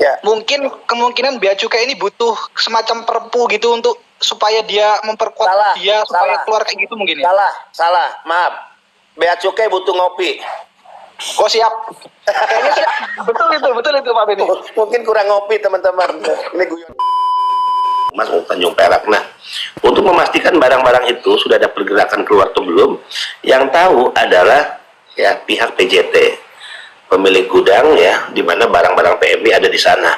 Ya. Mungkin kemungkinan bea cukai ini butuh semacam perpu gitu untuk supaya dia memperkuat supaya keluar kayak gitu mungkin ya. Salah. Maaf. Bea cukai butuh ngopi. Oh siap. Kayaknya siap. Betul itu Pak Beni. Mungkin kurang ngopi teman-teman. Ini guyon. Mas Tanjung Perak. Nah, untuk memastikan barang-barang itu sudah ada pergerakan keluar atau belum, yang tahu adalah ya pihak PJT, pemilik gudang ya, di mana barang-barang PMI ada di sana.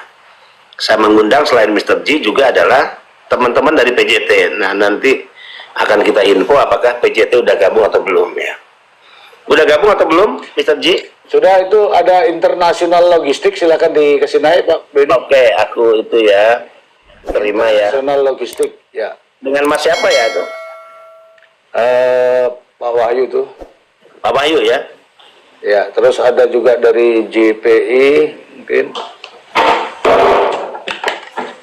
Saya mengundang selain Mr. G juga adalah teman-teman dari PJT. Nah, nanti akan kita info apakah PJT udah gabung atau belum ya. Udah gabung atau belum, Mr. G? Sudah, itu ada internasional logistik, silakan dikasih naik Pak Beni. Oke, aku itu ya terima ya. Internasional logistik ya. Dengan Mas siapa ya itu? Pak Wahyu tuh. Pak Wahyu ya. Ya, terus ada juga dari JPI mungkin.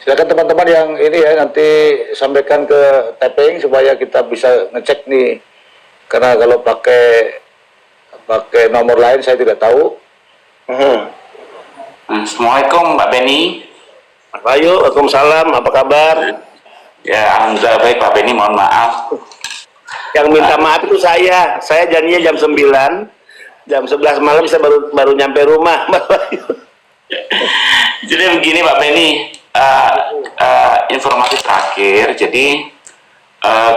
Silakan teman-teman yang ini ya, nanti sampaikan ke tapping supaya kita bisa ngecek nih. Karena kalau pakai nomor lain saya tidak tahu. Assalamualaikum Pak Beni. Pak Wahyu, waalaikumsalam, apa kabar? Ya, alhamdulillah baik Pak Beni, mohon maaf. Yang minta maaf itu saya janjinya jam 9, jam 11 malam saya baru nyampe rumah, Pak Wahyu. Jadi begini Pak Beni, informasi terakhir, jadi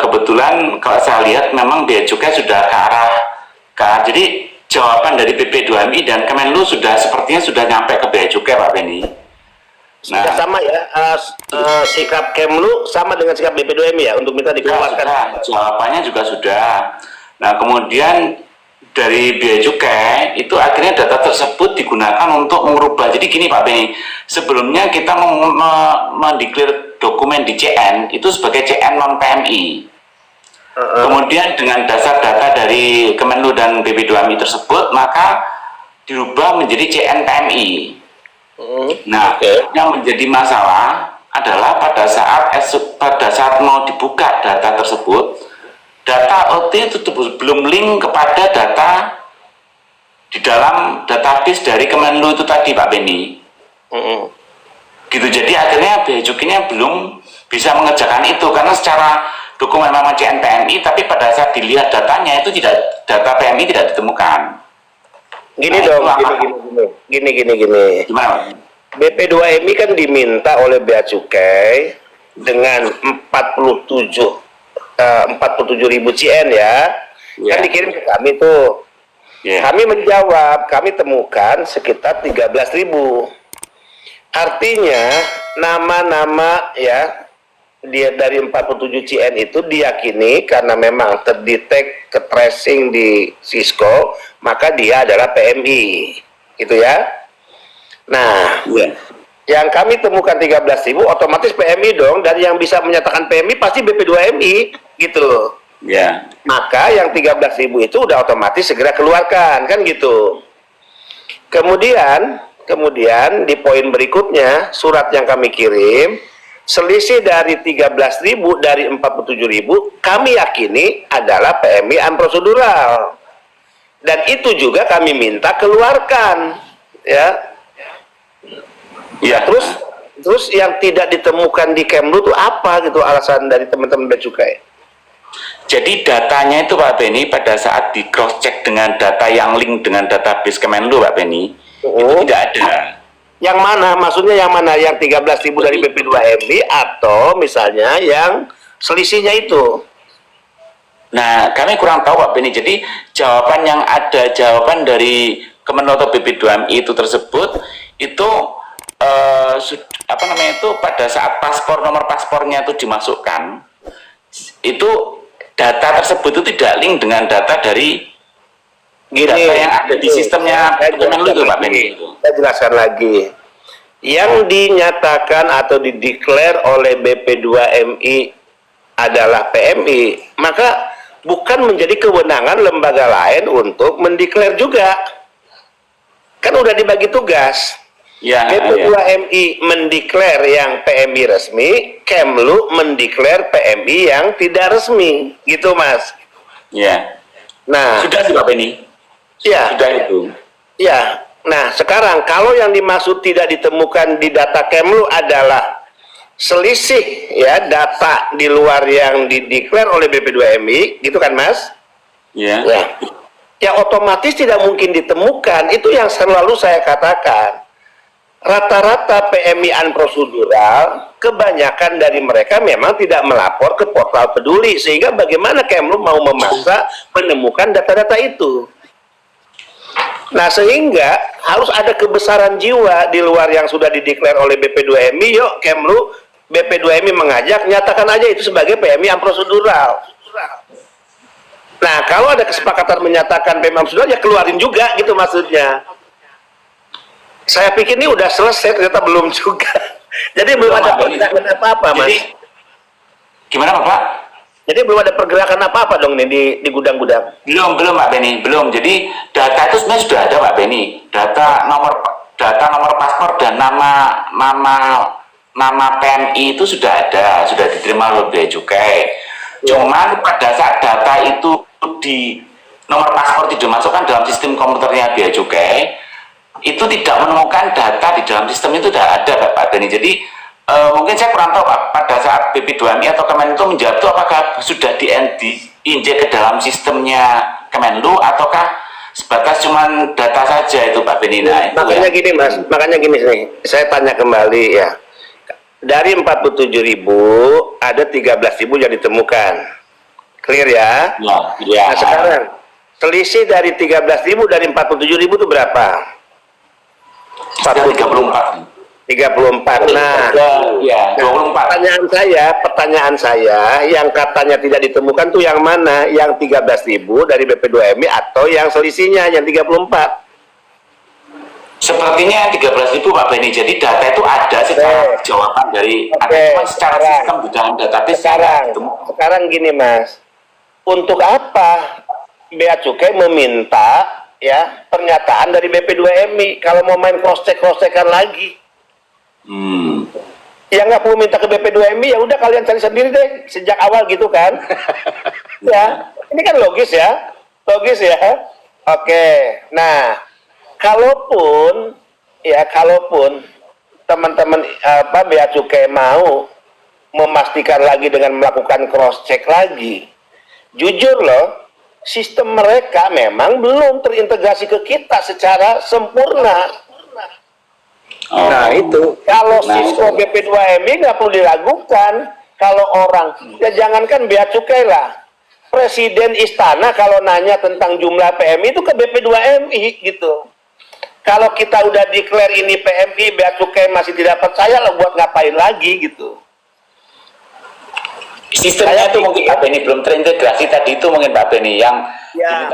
kebetulan kalau saya lihat memang bea cukai sudah ke arah jadi jawaban dari BP2MI dan Kemenlu sepertinya sudah nyampe ke bea cukai Pak Beni. Nah, sama ya, sikap Kemlu sama dengan sikap BP2MI ya untuk minta dikeluarkan. Jawabannya juga sudah. Nah, kemudian dari bea cukai itu akhirnya data tersebut digunakan untuk merubah. Jadi gini Pak Beni, sebelumnya kita mendeklar dokumen di CN itu sebagai CN non PMI. Kemudian dengan dasar data dari Kemenlu dan BP2MI tersebut, maka dirubah menjadi CN PMI. Nah, yang menjadi masalah adalah pada saat mau dibuka data tersebut, data OT itu belum link kepada data di dalam database dari Kemenlu itu tadi Pak Beni. Gitu, jadi akhirnya bea cukainya belum bisa mengerjakan itu karena secara dokumen memang CNPMI, tapi pada saat dilihat datanya itu data PMI tidak ditemukan. Gini gini. Gimana? BP2MI kan diminta oleh bea cukai dengan 47.000 CN ya. Kan dikirim ke kami tuh. Kami menjawab, kami temukan sekitar 13.000. Artinya nama-nama ya dia dari 47 CN itu diyakini karena memang terdetek ke tracing di Cisco, maka dia adalah PMI, gitu ya. Nah, yang kami temukan 13.000 otomatis PMI dong, dan yang bisa menyatakan PMI pasti BP2MI, gitu. Maka yang 13.000 itu udah otomatis segera keluarkan, kan gitu. Kemudian di poin berikutnya, surat yang kami kirim, selisih dari 13.000 dari 47.000 kami yakini adalah PMI unprocedural, dan itu juga kami minta keluarkan ya. Terus yang tidak ditemukan di Kemlu itu apa gitu alasan dari teman-teman bea cukai? Jadi datanya itu Pak Beni pada saat di cross check dengan data yang link dengan database Kemenlu Pak Beni itu tidak ada. Yang mana? Maksudnya yang mana? Yang 13.000 dari BP2MI atau misalnya yang selisihnya itu? Nah, kami kurang tahu Pak Beni. Jadi jawaban yang ada, jawaban dari Kemenlu atau BP2MI itu tersebut itu pada saat nomor paspornya itu dimasukkan, itu data tersebut itu tidak link dengan data dari data yang ada di sistemnya Kemenlu itu Pak Beni. Saya jelaskan lagi. Yang dinyatakan atau dideklar oleh BP2MI adalah PMI, maka bukan menjadi kewenangan lembaga lain untuk mendeklar juga. Kan udah dibagi tugas. BP2MI mendeklar yang PMI resmi, Kemlu mendeklar PMI yang tidak resmi, gitu Mas. Nah, sudah sih Pak Beni. Ya. Sudah itu. Ya, Nah, sekarang kalau yang dimaksud tidak ditemukan di data Kemlu adalah selisih ya data di luar yang dideklar oleh BP2MI, gitu kan Mas? Ya. Ya. Ya otomatis tidak mungkin ditemukan. Itu yang selalu saya katakan. Rata-rata PMI unprosedural, kebanyakan dari mereka memang tidak melapor ke portal peduli, sehingga bagaimana Kemlu mau memaksa menemukan data-data itu. Nah, sehingga harus ada kebesaran jiwa di luar yang sudah dideklar oleh BP2MI. Yuk Kemlu, BP2MI mengajak, nyatakan aja itu sebagai PMI unprosedural. Nah, kalau ada kesepakatan menyatakan PMI unprosedural, ya keluarin juga gitu maksudnya. Saya pikir ini udah selesai, ternyata belum juga. Jadi belum ada pergerakan apa-apa, Mas. Jadi, gimana Pak? Jadi belum ada pergerakan apa-apa dong nih di gudang-gudang. Belum Pak Beni, belum. Jadi data itu sebenarnya sudah ada Pak Beni. Data nomor paspor dan nama PMI itu sudah ada, sudah diterima oleh Bea Cukai. Cuman pada saat data itu di nomor paspor tidak dimasukkan dalam sistem komputernya Bea Cukai, itu tidak menemukan data di dalam sistem itu tidak ada Pak Beni. Jadi mungkin saya kurang tahu Pak, pada saat BP2MI atau Kemenlu itu menjawab itu apakah sudah diinjek ke dalam sistemnya Kemenlu ataukah sebatas cuman data saja itu Pak Beni. Nah, makanya ya. Gini Mas, makanya gini nih, saya tanya kembali ya. Dari 47.000 ada 13.000 yang ditemukan. Clear ya? Ya. Nah, sekarang selisih dari 13.000 dari 47.000 itu berapa? 34. 34. Nah, ya, 24. Pertanyaan saya, yang katanya tidak ditemukan tuh yang mana? Yang 13.000 dari BP2MI atau yang selisihnya yang 34? Sepertinya 13.000 Pak Beni. Jadi data itu ada secara jawaban dari ada secara sistem di dalam database. Sekarang gini Mas, untuk apa Bea Cukai meminta ya pernyataan dari BP2MI kalau mau main cross-check-kan lagi? Ya nggak perlu minta ke BP2MI, ya udah kalian cari sendiri deh sejak awal gitu kan? Ya, ini kan logis ya, Oke, nah kalaupun teman-teman Bea Cukai mau memastikan lagi dengan melakukan cross check lagi, jujur loh, sistem mereka memang belum terintegrasi ke kita secara sempurna. Nah itu, kalau Cisco BP2MI nggak perlu diragukan. Kalau orang, ya jangankan Bea Cukai lah, Presiden Istana kalau nanya tentang jumlah PMI itu ke BP2MI gitu. Kalau kita udah declare ini PMI, Bea Cukai masih tidak percaya lah, buat ngapain lagi gitu. Sistemnya itu mungkin Pak Beni belum terintegrasi tadi itu mungkin Pak Beni yang ya,